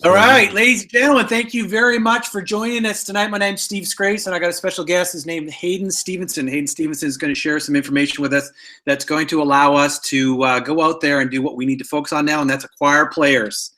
All right, ladies and gentlemen, thank you very much for joining us tonight. My name's Steve Scrace, and I got a special guest. His name is Hayden Stevenson. Hayden Stevenson is going to share some information with us that's going to allow us to go out there and do what we need to focus on now, and that's acquire players.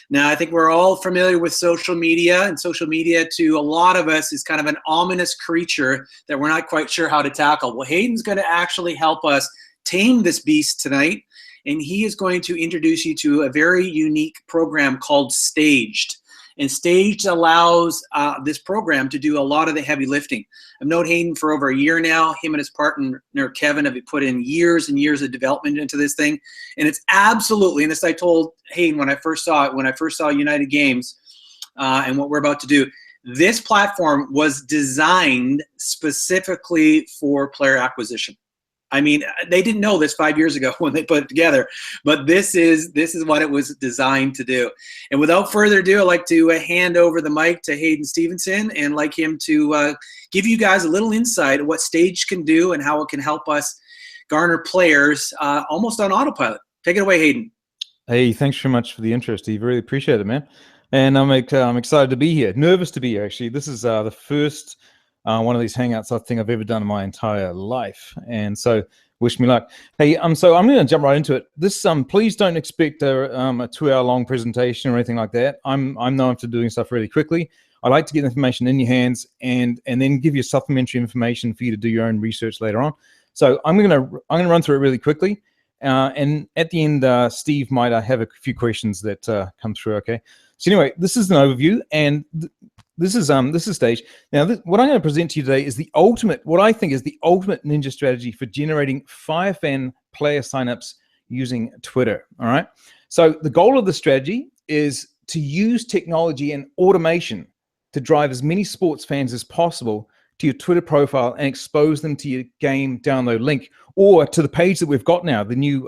Now, I think we're all familiar with social media, and social media to a lot of us is kind of an ominous creature that we're not quite sure how to tackle. Well, Hayden's going to actually help us tame this beast tonight, and he is going to introduce you to a very unique program called Staged. And Staged allows this program to do a lot of the heavy lifting. I've known Hayden for over a year now. Him and his partner, Kevin, have put in years and years of development into this thing. And it's absolutely, and this I told Hayden when I first saw it, when I first saw United Games and what we're about to do, this platform was designed specifically for player acquisition. I mean, they didn't know this 5 years ago when they put it together, but this is what it was designed to do. And without further ado, I'd like to hand over the mic to Hayden Stevenson and like him to give you guys a little insight of what Staged can do and how it can help us garner players almost on autopilot. Take it away, Hayden. Hey, thanks very much for the intro, Steve. Really appreciate it, man. And I'm excited to be here. Nervous to be here, actually. This is the first one of these hangouts I think I've ever done in my entire life, and so wish me luck. Hey, so I'm going to jump right into it. This please don't expect a 2-hour-long presentation or anything like that. I'm known for doing stuff really quickly. I like to get information in your hands and then give you supplementary information for you to do your own research later on. So I'm gonna run through it really quickly, and at the end, Steve might have a few questions that come through. Okay. So anyway, this is an overview, and this is Staged. Now, what I'm going to present to you today is what I think is the ultimate ninja strategy for generating FireFan player signups using Twitter. All right. So the goal of the strategy is to use technology and automation to drive as many sports fans as possible to your Twitter profile and expose them to your game download link or to the page that we've got now, the new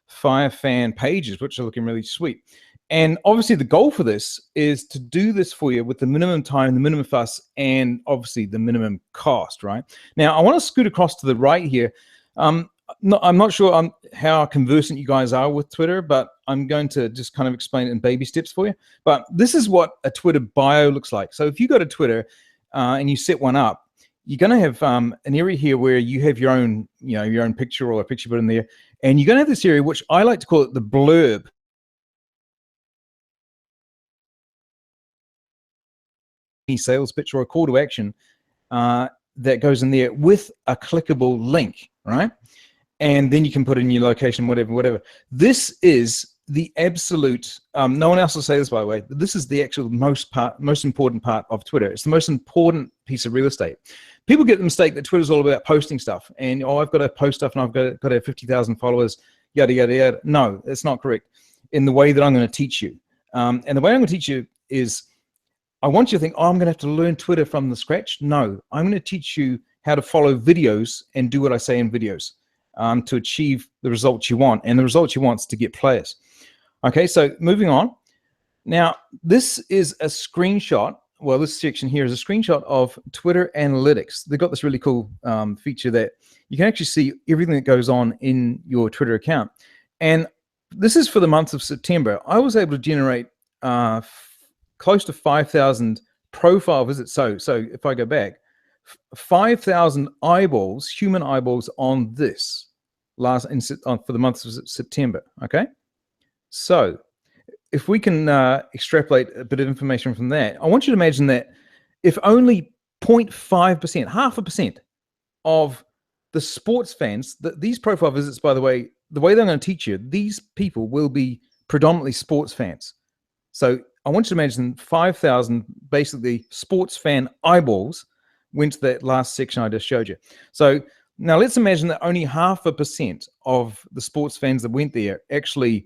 FireFan pages, which are looking really sweet. And obviously the goal for this is to do this for you with the minimum time, the minimum fuss, and obviously the minimum cost, right? Now, I want to scoot across to the right here. I'm not sure how conversant you guys are with Twitter, but I'm going to just kind of explain it in baby steps for you. But this is what a Twitter bio looks like. So if you go to Twitter and you set one up, you're going to have an area here where you have your own, your own picture or a picture put in there. And you're going to have this area, which I like to call it the blurb. Sales pitch or a call to action that goes in there with a clickable link, right? And then you can put in your location, whatever. This is the absolute, no one else will say this, by the way, but this is the actual most important part of Twitter. It's the most important piece of real estate. People get the mistake that Twitter's all about posting stuff and, I've got to post stuff and I've got to have 50,000 followers, yada, yada, yada. No, that's not correct in the way that I'm going to teach you. And the way I'm going to teach you is, I want you to think, I'm going to have to learn Twitter from the scratch. No, I'm going to teach you how to follow videos and do what I say in videos to achieve the results you want. And the results you want is to get players. Okay, so moving on. Now, this is a screenshot. Well, this section here is a screenshot of Twitter Analytics. They've got this really cool feature that you can actually see everything that goes on in your Twitter account. And this is for the month of September. I was able to generate close to 5,000 profile visits. So if I go back, 5,000 eyeballs, human eyeballs on this for the month of September. Okay. So if we can extrapolate a bit of information from that, I want you to imagine that if only 0.5%, 0.5% of the sports fans, these profile visits, by the way they're going to teach you, these people will be predominantly sports fans. So I want you to imagine 5,000 basically sports fan eyeballs went to that last section I just showed you. So now let's imagine that only 0.5% of the sports fans that went there actually,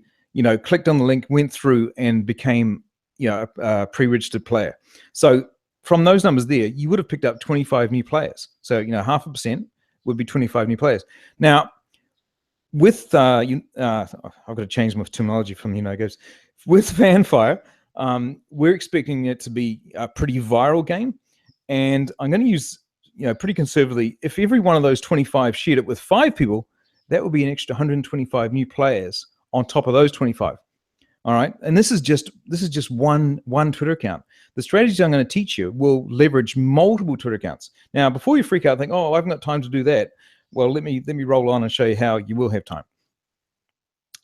clicked on the link, went through and became, a pre-registered player. So from those numbers there, you would have picked up 25 new players. So, 0.5% would be 25 new players. Now, with, I've got to change my terminology from, with Fanfire, we're expecting it to be a pretty viral game, and I'm going to use, pretty conservatively, if every one of those 25 shared it with 5 people, that would be an extra 125 new players on top of those 25. All right, and this is just one Twitter account. The strategies I'm going to teach you will leverage multiple Twitter accounts. Now, before you freak out, think, oh, I haven't got time to do that. Well, let me roll on and show you how you will have time.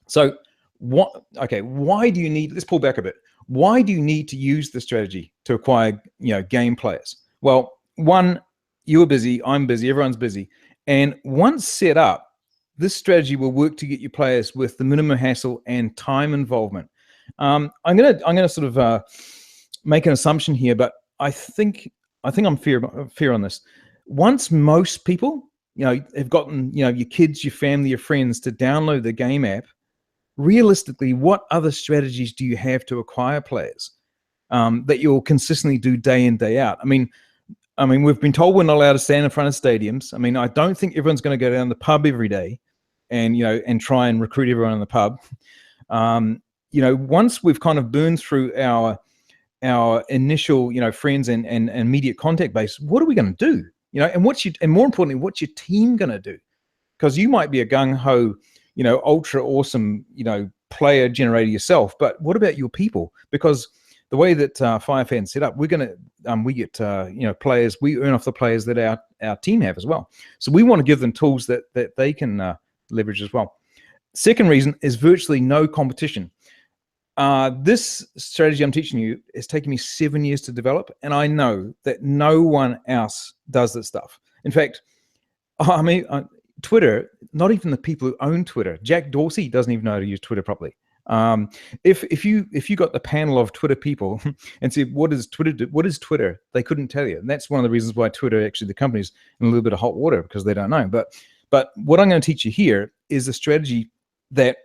So, why do you need? Let's pull back a bit. Why do you need to use the strategy to acquire, game players? Well, one, you're busy, I'm busy, everyone's busy, and once set up, this strategy will work to get you players with the minimum hassle and time involvement. I'm gonna sort of make an assumption here, but I think I'm fair on this. Once most people, have gotten, your kids, your family, your friends to download the game app, realistically, what other strategies do you have to acquire players that you'll consistently do day in, day out? I mean, we've been told we're not allowed to stand in front of stadiums. I mean, I don't think everyone's going to go down the pub every day and, and try and recruit everyone in the pub. Once we've kind of burned through our initial, friends and immediate contact base, what are we going to do? And more importantly, what's your team going to do? Because you might be a gung-ho, ultra awesome, player generator yourself, but what about your people? Because the way that FireFan's set up, we get players, we earn off the players that our team have as well. So we want to give them tools that they can leverage as well. Second reason is virtually no competition. This strategy I'm teaching you has taken me 7 years to develop, and I know that no one else does this stuff. In fact, Twitter, not even the people who own Twitter, Jack Dorsey doesn't even know how to use Twitter properly. If you got the panel of Twitter people and said, what is Twitter? They couldn't tell you. And that's one of the reasons why Twitter, actually the company's in a little bit of hot water, because they don't know. But what I'm going to teach you here is a strategy that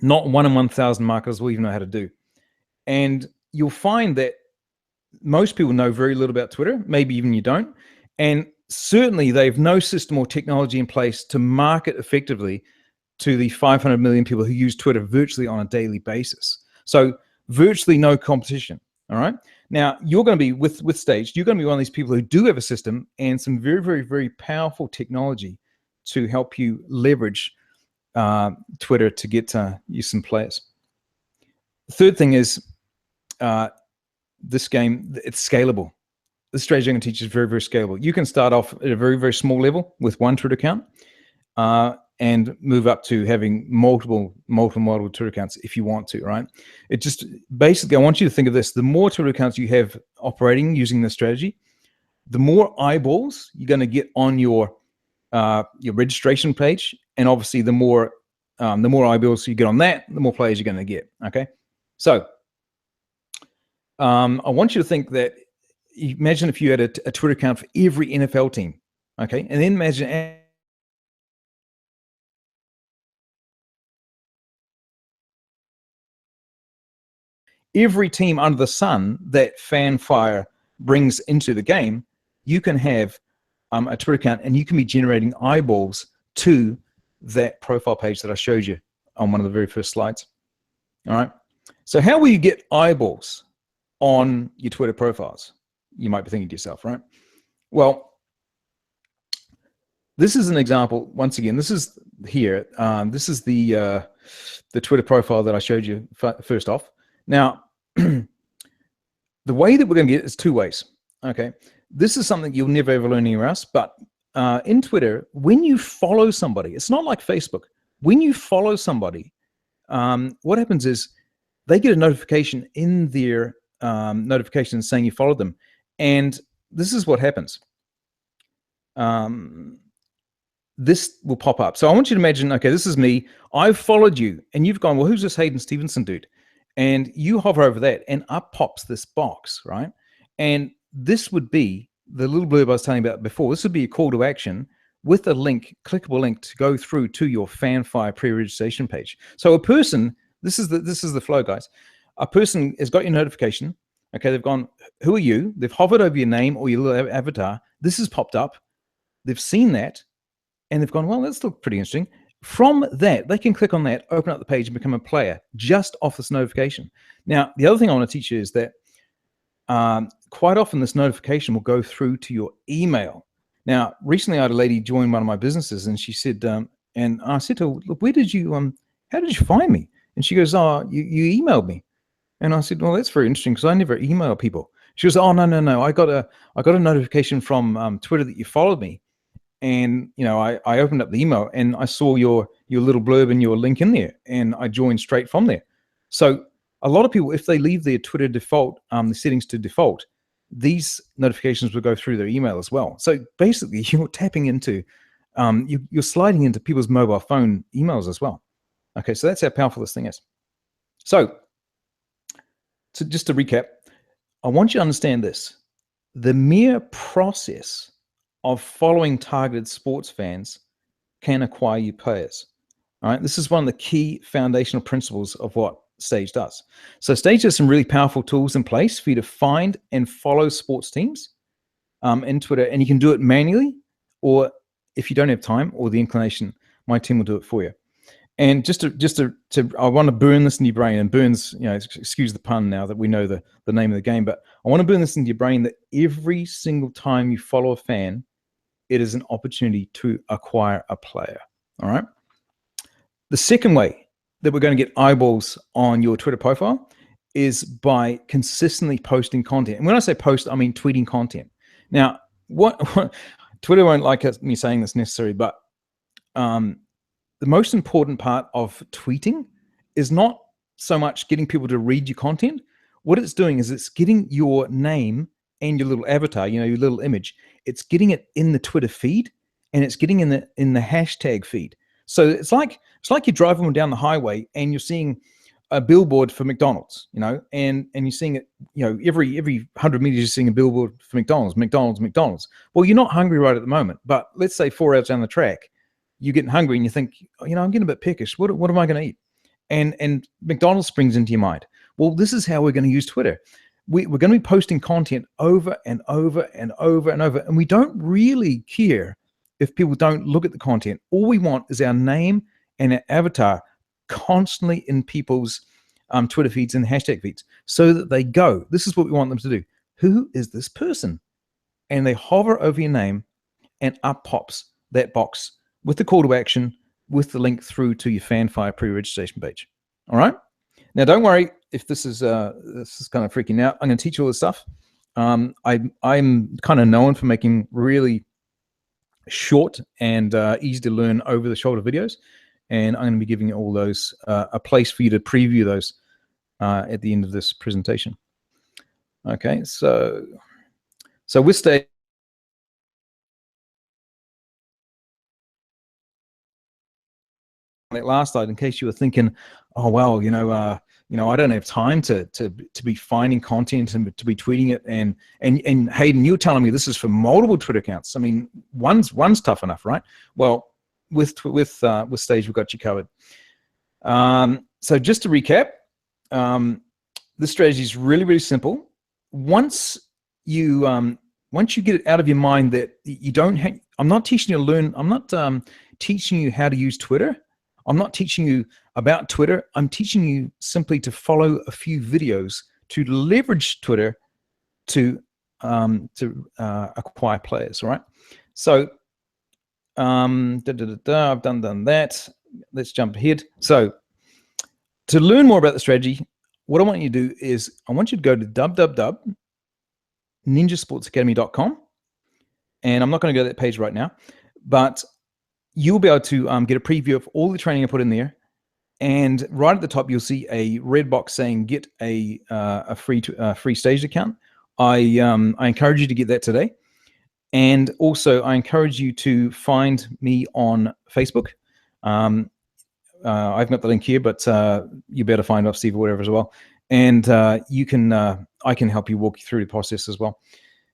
not 1 in 1,000 marketers will even know how to do. And you'll find that most people know very little about Twitter, maybe even you don't. And certainly they have no system or technology in place to market effectively to the 500 million people who use Twitter virtually on a daily basis. So virtually no competition, all right? Now, you're going to be, with Staged, you're going to be one of these people who do have a system and some very, very, very powerful technology to help you leverage Twitter to get you some players. The third thing is this game, it's scalable. The strategy I'm going to teach is very, very scalable. You can start off at a very, very small level with one Twitter account and move up to having multiple Twitter accounts if you want to, right? It just, basically, I want you to think of this. The more Twitter accounts you have operating using this strategy, the more eyeballs you're going to get on your registration page. And obviously, the more eyeballs you get on that, the more players you're going to get, okay? So I want you to think that, imagine if you had a Twitter account for every NFL team, okay? And then imagine every team under the sun that FanFire brings into the game, you can have a Twitter account and you can be generating eyeballs to that profile page that I showed you on one of the very first slides. All right. So how will you get eyeballs on your Twitter profiles? You might be thinking to yourself, right? Well, this is an example. Once again, this is here. This is the Twitter profile that I showed you first off. Now, the way that we're going to get it is two ways. Okay, this is something you'll never ever learn anywhere else. But in Twitter, when you follow somebody, it's not like Facebook. When you follow somebody, what happens is they get a notification in their notifications saying you followed them. And this is what happens. This will pop up. So I want you to imagine, okay, this is me. I've followed you. And you've gone, well, who's this Hayden Stevenson dude? And you hover over that, and up pops this box, right? And this would be the little blurb I was telling you about before. This would be a call to action with a link, clickable link to go through to your FanFire pre-registration page. So a person, this is the flow, guys. A person has got your notification. Okay, they've gone, who are you? They've hovered over your name or your little avatar. This has popped up. They've seen that, and they've gone, well, that's look pretty interesting. From that, they can click on that, open up the page, and become a player just off this notification. Now, the other thing I want to teach you is that quite often this notification will go through to your email. Now, recently I had a lady join one of my businesses, and she said, and I said to her, look, where did you, how did you find me? And she goes, oh, you emailed me. And I said, well, that's very interesting because I never email people. She goes, oh, no. I got a notification from Twitter that you followed me. And, I opened up the email and I saw your little blurb and your link in there, and I joined straight from there. So a lot of people, if they leave their Twitter default, the settings to default, these notifications will go through their email as well. So basically you're tapping into, you're sliding into people's mobile phone emails as well. Okay, so that's how powerful this thing is. So just to recap, I want you to understand this. The mere process of following targeted sports fans can acquire you players. All right, this is one of the key foundational principles of what Stage does. So Stage has some really powerful tools in place for you to find and follow sports teams in Twitter, and you can do it manually, or if you don't have time or the inclination, my team will do it for you. And just to I want to burn this in your brain, and burns, excuse the pun now that we know the name of the game, but I want to burn this into your brain that every single time you follow a fan, it is an opportunity to acquire a player. All right. The second way that we're going to get eyeballs on your Twitter profile is by consistently posting content. And when I say post, I mean tweeting content. Now, what Twitter won't like me saying this necessarily, but the most important part of tweeting is not so much getting people to read your content. What it's doing is it's getting your name and your little avatar, your little image. It's getting it in the Twitter feed, and it's getting in the hashtag feed. So it's like you're driving down the highway and you're seeing a billboard for McDonald's, and you're seeing it, every 100 meters you're seeing a billboard for McDonald's. Well, you're not hungry right at the moment, but let's say 4 hours down the track, you're getting hungry and you think, I'm getting a bit peckish. What am I going to eat? And McDonald's springs into your mind. Well, this is how we're going to use Twitter. We're going to be posting content over and over and over and over, and we don't really care if people don't look at the content. All we want is our name and our avatar constantly in people's Twitter feeds and hashtag feeds, so that they go, this is what we want them to do. Who is this person? And they hover over your name, and up pops that box with the call to action, with the link through to your Fanfire pre-registration page. All right. Now, don't worry if this is kind of freaking out. I'm going to teach you all this stuff. I'm kind of known for making really short and easy to learn over the shoulder videos, and I'm going to be giving you all those a place for you to preview those at the end of this presentation. Okay, so with Stage, that last slide, in case you were thinking, oh well, I don't have time to be finding content and to be tweeting it, and Hayden, you're telling me this is for multiple Twitter accounts. I mean, one's tough enough, right? Well, with Stage, we've got you covered. So just to recap, this strategy is really, really simple. Once you get it out of your mind that you don't I'm not teaching you to learn. I'm not teaching you how to use Twitter. I'm not teaching you about Twitter. I'm teaching you simply to follow a few videos to leverage Twitter to acquire players. All right. So I've done that. Let's jump ahead. So to learn more about the strategy, what I want you to do is I want you to go to www.ninjasportsacademy.com, and I'm not going to go to that page right now, but you'll be able to get a preview of all the training I put in there. And right at the top, you'll see a red box saying "Get a free Stage account." I encourage you to get that today, and also I encourage you to find me on Facebook. I've got the link here, but you better find it off Steve or whatever as well. And I can help you walk you through the process as well.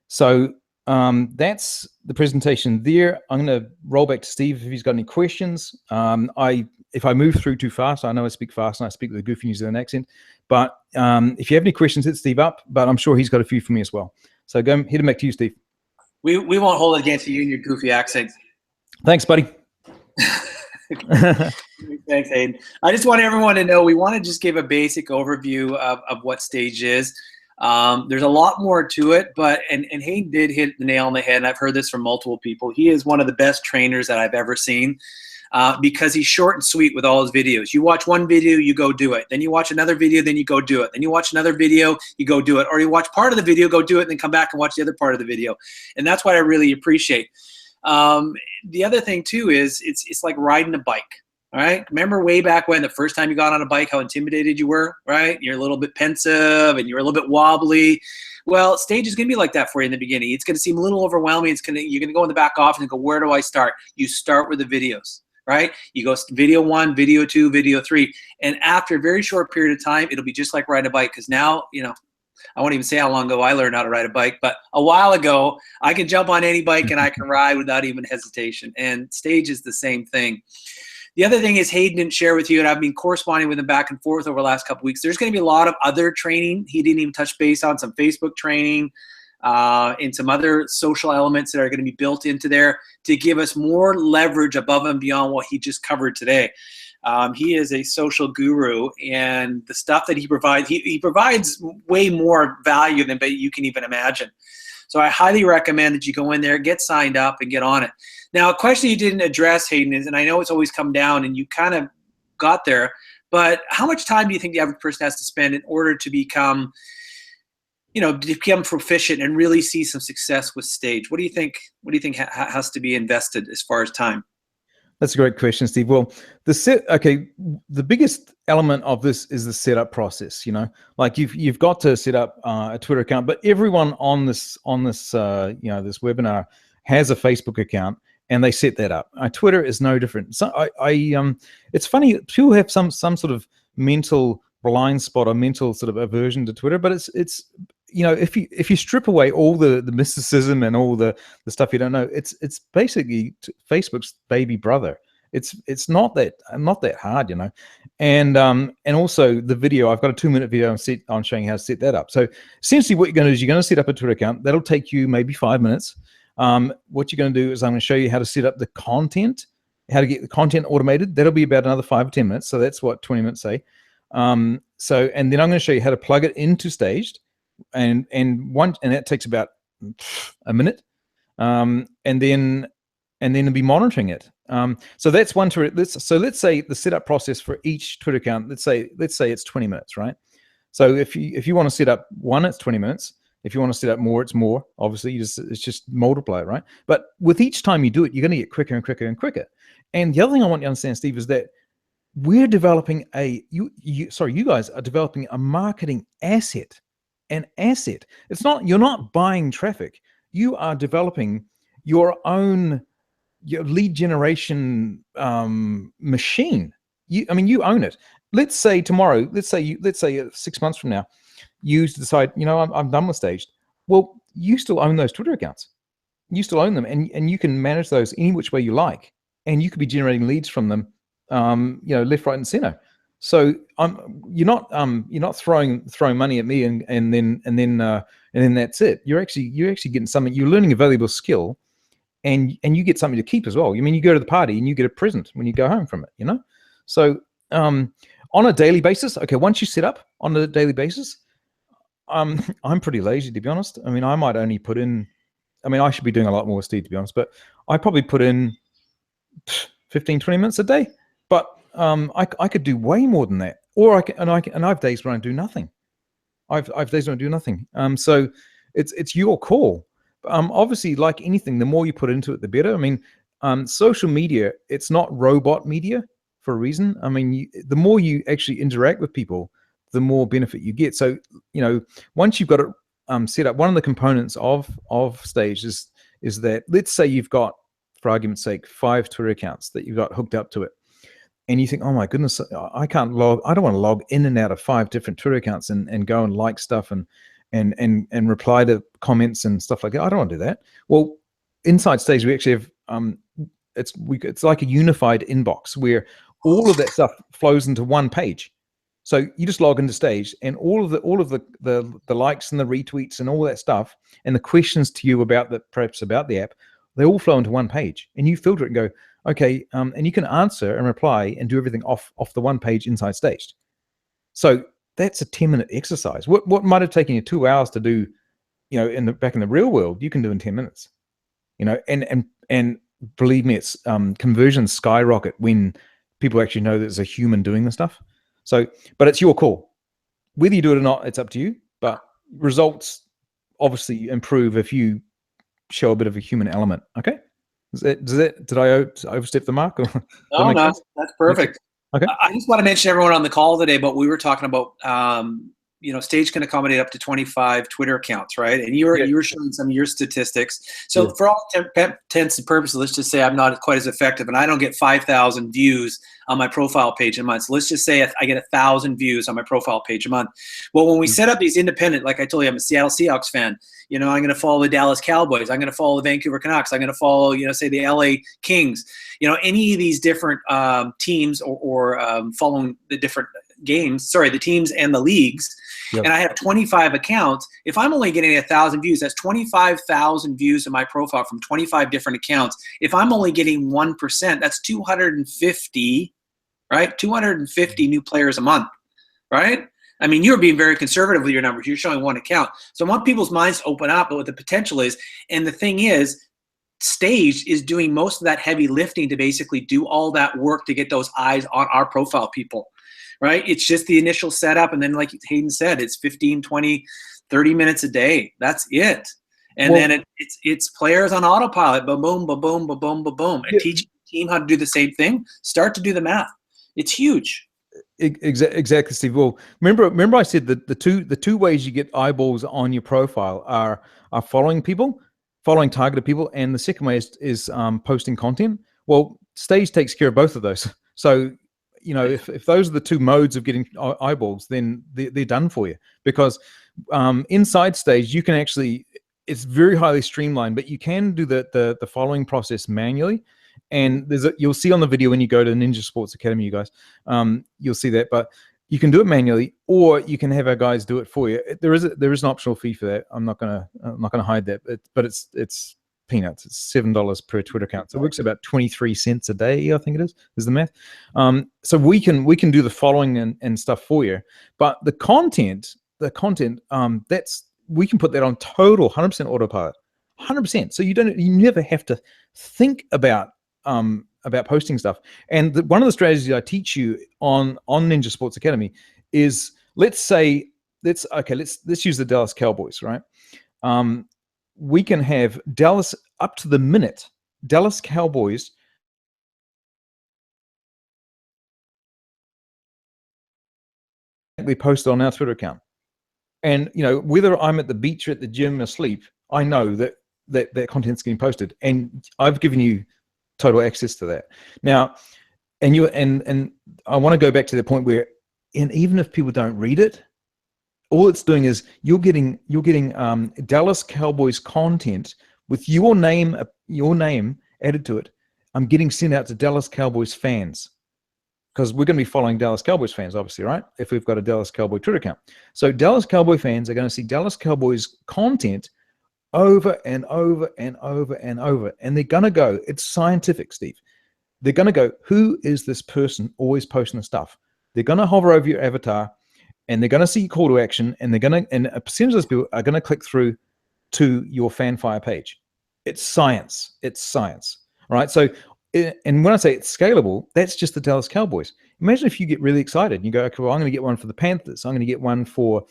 So that's the presentation there. I'm going to roll back to Steve if he's got any questions. If I move through too fast, I know I speak fast and I speak with a goofy New Zealand accent, but if you have any questions, hit Steve up, but I'm sure he's got a few for me as well. So hit him back to you, Steve. We won't hold it against you and your goofy accent. Thanks, buddy. Thanks, Hayden. I just want everyone to know we want to just give a basic overview of what Stage is. There's a lot more to it, but and Hayden did hit the nail on the head, and I've heard this from multiple people. He is one of the best trainers that I've ever seen. because he's short and sweet with all his videos. You watch one video, you go do it. Then you watch another video, then you go do it. Then you watch another video, you go do it. Or you watch part of the video, go do it, and then come back and watch the other part of the video. And that's what I really appreciate. The other thing too is it's like riding a bike. All right. Remember way back when the first time you got on a bike, how intimidated you were, right? You're a little bit pensive and you're a little bit wobbly. Well, stage is going to be like that for you in the beginning. It's going to seem a little overwhelming. You're going to go in the back office and go, where do I start? You start with the videos, right? You go video 1, video 2, video 3. And after a very short period of time, it'll be just like riding a bike. Because now, I won't even say how long ago I learned how to ride a bike, but a while ago, I can jump on any bike and I can ride without even hesitation. And stage is the same thing. The other thing is Hayden didn't share with you, and I've been corresponding with him back and forth over the last couple of weeks. There's going to be a lot of other training. He didn't even touch base on some Facebook training and some other social elements that are going to be built into there to give us more leverage above and beyond what he just covered today. He is a social guru, and the stuff that he provides, he provides way more value than you can even imagine. So I highly recommend that you go in there, get signed up, and get on it. Now, a question you didn't address, Hayden, is, and I know it's always come down, and you kind of got there, but how much time do you think the average person has to spend in order to become proficient and really see some success with stage? What do you think has to be invested as far as time? That's a great question, Steve. Well, the biggest element of this is the setup process. Like you've got to set up a Twitter account, but everyone on this this webinar has a Facebook account, and they set that up. Twitter is no different. So it's funny, people have some sort of mental blind spot or mental sort of aversion to Twitter, but it's if you strip away all the mysticism and all the stuff you don't know, it's basically Facebook's baby brother. It's not that hard, and also the video. I've got a 2-minute video on showing how to set that up. So essentially, what you're going to do is you're going to set up a Twitter account. That'll take you maybe 5 minutes. What you're going to do is I'm going to show you how to set up the content, how to get the content automated. That'll be about another 5 or 10 minutes. So that's what 20 minutes say. And then I'm going to show you how to plug it into Staged. And that takes about a minute, and then it'll be monitoring it. So that's one Twitter. So let's say the setup process for each Twitter account. Let's say it's 20 minutes, right? So if you want to set up one, it's 20 minutes. If you want to set up more, it's more. Obviously, it's just multiply, right? But with each time you do it, you're going to get quicker and quicker and quicker. And the other thing I want you to understand, Steve, is that we're developing you guys are developing a marketing asset. An asset. You're not buying traffic. You are developing your own lead generation machine. You own it. Let's say tomorrow, let's say 6 months from now, you decide, I'm done with Staged. Well, you still own those Twitter accounts. You still own them, and you can manage those any which way you like, and you could be generating leads from them, left, right, and center. So you're not throwing money at me and then that's it. You're actually getting something. You're learning a valuable skill, and you get something to keep as well. You go to the party and you get a present when you go home from it. So on a daily basis, okay. Once you set up on a daily basis, I'm pretty lazy, to be honest. I might only put in. I should be doing a lot more with Steve, to be honest, but I probably put in 15, 20 minutes a day. But I could do way more than that, or I have days where I do nothing. I've days where I do nothing. So it's your call. Obviously, like anything, the more you put into it, the better. Social media, it's not robot media for a reason. The more you actually interact with people, the more benefit you get. So once you've got it set up, one of the components of Stage is that, let's say you've got, for argument's sake, 5 Twitter accounts that you've got hooked up to it. And you think, oh my goodness, I don't want to log in and out of 5 different Twitter accounts and go and like stuff and reply to comments and stuff like that. I don't want to do that. Well, inside Stage, we actually have it's like a unified inbox where all of that stuff flows into one page. So you just log into Stage, and all of the likes and the retweets and all that stuff, and the questions to you perhaps about the app, they all flow into one page, and you filter it and go, okay, and you can answer and reply and do everything off the one page inside Staged. So that's a 10-minute exercise. What might have taken you 2 hours to do, back in the real world, you can do in 10 minutes. And believe me, it's conversions skyrocket when people actually know there's a human doing the stuff. So, but it's your call. Whether you do it or not, it's up to you. But results obviously improve if you show a bit of a human element. Okay. Did I overstep the mark? Or No, no, that's perfect. Okay. I just want to mention everyone on the call today, but we were talking about, Stage can accommodate up to 25 Twitter accounts, right? And you were showing some of your statistics. So for all intents and purposes, let's just say I'm not quite as effective, and I don't get 5,000 views on my profile page a month. So let's just say I get 1,000 views on my profile page a month. Well, when we set up these independent, like I told you, I'm a Seattle Seahawks fan. I'm going to follow the Dallas Cowboys. I'm going to follow the Vancouver Canucks. I'm going to follow, say the LA Kings. Any of these different teams or following the different games, the teams and the leagues. Yep. And I have 25 accounts. If I'm only getting 1,000 views, that's 25,000 views in my profile from 25 different accounts. If I'm only getting 1%, that's 250, right? 250 new players a month, right? I mean, you're being very conservative with your numbers. You're showing one account. So I want people's minds to open up at what the potential is. And the thing is, Stage is doing most of that heavy lifting to basically do all that work to get those eyes on our profile people, right? It's just the initial setup. And then like Hayden said, it's 15, 20, 30 minutes a day. That's it. And then it's players on autopilot, ba-boom, ba-boom, ba-boom, ba-boom. And teaching the team how to do the same thing, start to do the math. It's huge. Exactly, Steve. Well, remember I said that the two ways you get eyeballs on your profile are following people, following targeted people, and the second way is posting content. Well, Stage takes care of both of those. So, if those are the two modes of getting eyeballs, then they're done for you. Because inside Stage, you can actually, it's very highly streamlined, but you can do the following process manually. And you'll see on the video when you go to Ninja Sports Academy, you guys, you'll see that. But you can do it manually, or you can have our guys do it for you. There is an optional fee for that. I'm not gonna hide that, but it's peanuts. It's $7 per Twitter account, so it works about 23 cents a day. I think it is the math. So we can do the following and stuff for you. But the content, we can put that on total 100% autopilot, 100%. So you never have to think about posting stuff. And one of the strategies I teach you on Ninja Sports Academy is, let's use the Dallas Cowboys, right? We can have Dallas up to the minute, Dallas Cowboys we post on our Twitter account. And whether I'm at the beach or at the gym asleep, I know that content's getting posted, and I've given you total access to that. Now, and I want to go back to the point where, and even if people don't read it, all it's doing is you're getting Dallas Cowboys content with your name added to it. I'm getting sent out to Dallas Cowboys fans, because we're going to be following Dallas Cowboys fans, obviously, right? If we've got a Dallas Cowboy Twitter account. So Dallas Cowboy fans are going to see Dallas Cowboys content over and over and over and over. And they're going to go, it's scientific, Steve. They're going to go, who is this person always posting the stuff? They're going to hover over your avatar, and they're going to see your call to action, and a percentage of those people are going to click through to your Fanfire page. It's science. It's science, right? So, and when I say it's scalable, that's just the Dallas Cowboys. Imagine if you get really excited and you go, okay, well, I'm going to get one for the Panthers. I'm going to get one for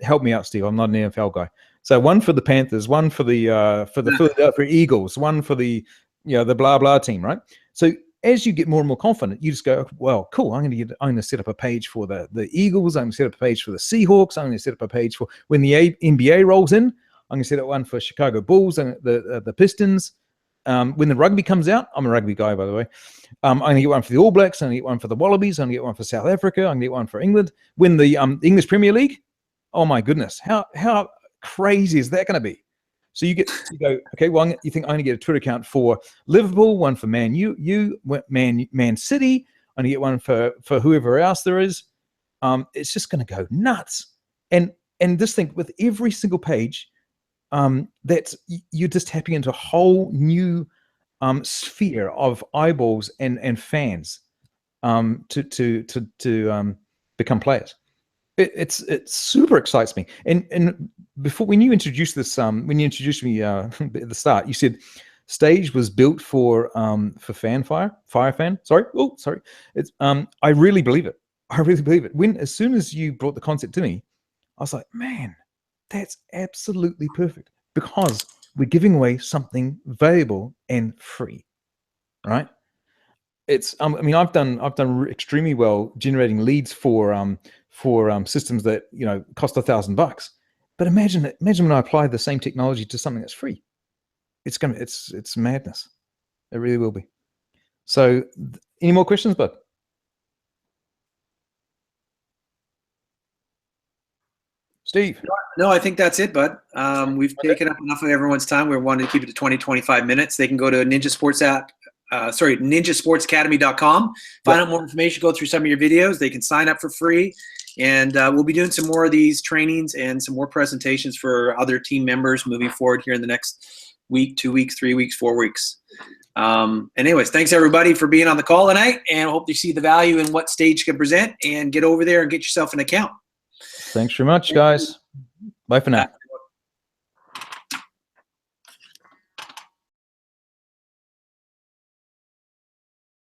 help me out, Steve. I'm not an NFL guy. So one for the Panthers, one for the Philadelphia Eagles, one for the blah blah team, right? So as you get more and more confident, you just go, well, cool. I'm going to set up a page for the Eagles. I'm going to set up a page for the Seahawks. I'm going to set up a page for when the NBA rolls in. I'm going to set up one for Chicago Bulls and the Pistons. When the rugby comes out, I'm a rugby guy, by the way. I'm going to get one for the All Blacks. I'm going to get one for the Wallabies. I'm going to get one for South Africa. I'm going to get one for England. When the English Premier League, oh my goodness, how crazy is that going to be? So you go, okay, well, you think I'm going to get a Twitter account for Liverpool, one for Man City. I'm going to get one for whoever else there is. It's just going to go nuts. And this thing, with every single page, that's you're just tapping into a whole new sphere of eyeballs and fans to become players. It super excites me. And before, when you introduced this, when you introduced me at the start, you said Stage was built for Firefan. Sorry. Oh, sorry. It's I really believe it. I really believe it. As soon as you brought the concept to me, I was like, man, that's absolutely perfect, because we're giving away something valuable and free, right? It's I mean, I've done extremely well generating leads for systems that, you know, cost $1,000. But imagine when I apply the same technology to something that's free. It's madness. It really will be. So, any more questions, bud? Steve? No, I think that's it, bud. We've taken up enough of everyone's time. We're wanting to keep it to 20, 25 minutes. They can go to ninjasportsacademy.com. Find out more information, go through some of your videos. They can sign up for free. And we'll be doing some more of these trainings and some more presentations for other team members moving forward here in the next week, 2 weeks, 3 weeks, 4 weeks. And anyways, thanks everybody for being on the call tonight, and hope you see the value in what Stage can present, and get over there and get yourself an account. Thanks very much, guys. Bye for now.